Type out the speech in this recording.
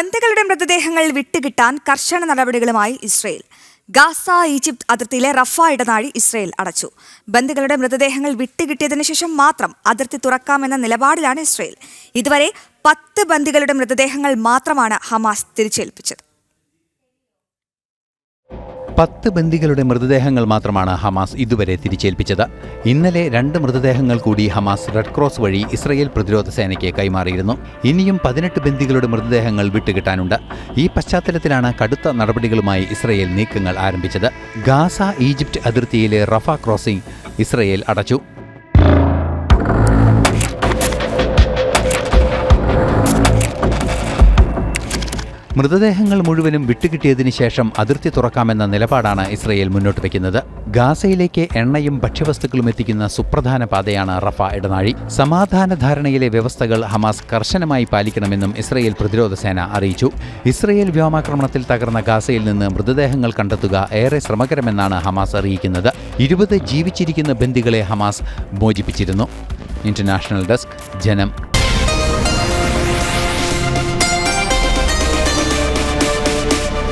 ബന്ദികളുടെ മൃതദേഹങ്ങൾ വിട്ടുകിട്ടാൻ കർശന നടപടികളുമായി ഇസ്രയേൽ. ഗാസ ഈജിപ്ത് അതിർത്തിയിലെ റഫ ഇടനാഴി ഇസ്രയേൽ അടച്ചു. ബന്ദികളുടെ മൃതദേഹങ്ങൾ വിട്ടുകിട്ടിയതിനു ശേഷം മാത്രം അതിർത്തി തുറക്കാമെന്ന നിലപാടിലാണ് ഇസ്രയേൽ. ഇതുവരെ 10 ബന്ദികളുടെ മൃതദേഹങ്ങൾ മാത്രമാണ് ഹമാസ് തിരിച്ചേൽപ്പിച്ചത്. 10 ബന്ദികളുടെ മൃതദേഹങ്ങൾ മാത്രമാണ് ഹമാസ് ഇതുവരെ തിരിച്ചേൽപ്പിച്ചത്. ഇന്നലെ 2 മൃതദേഹങ്ങൾ കൂടി ഹമാസ് റെഡ് ക്രോസ് വഴി ഇസ്രയേൽ പ്രതിരോധ സേനയ്ക്ക് കൈമാറിയിരുന്നു. ഇനിയും 18 ബന്ദികളുടെ മൃതദേഹങ്ങൾ വിട്ടുകിട്ടാനുണ്ട്. ഈ പശ്ചാത്തലത്തിലാണ് കടുത്ത നടപടികളുമായി ഇസ്രയേൽ നീക്കങ്ങൾ ആരംഭിച്ചത്. ഗാസ ഈജിപ്ത് അതിർത്തിയിലെ റഫ ക്രോസിംഗ് ഇസ്രയേൽ അടച്ചു. മൃതദേഹങ്ങൾ മുഴുവനും വിട്ടുകിട്ടിയതിനു ശേഷം അതിർത്തി തുറക്കാമെന്ന നിലപാടാണ് ഇസ്രയേൽ മുന്നോട്ട് വയ്ക്കുന്നത്. ഗാസയിലേക്ക് എണ്ണയും ഭക്ഷ്യവസ്തുക്കളും എത്തിക്കുന്ന സുപ്രധാന പാതയാണ് റഫ ഇടനാഴി. സമാധാന ധാരണയിലെ വ്യവസ്ഥകൾ ഹമാസ് കർശനമായി പാലിക്കണമെന്നും ഇസ്രയേൽ പ്രതിരോധ സേന അറിയിച്ചു. ഇസ്രയേൽ വ്യോമാക്രമണത്തിൽ തകർന്ന ഗാസയിൽ നിന്ന് മൃതദേഹങ്ങൾ കണ്ടെത്തുക ഏറെ ശ്രമകരമെന്നാണ് ഹമാസ് അറിയിക്കുന്നത്. 20 ജീവിച്ചിരിക്കുന്ന ബന്ദികളെ ഹമാസ് മോചിപ്പിച്ചിരുന്നു. ഇന്റർനാഷണൽ ഡെസ്ക്, ജനം.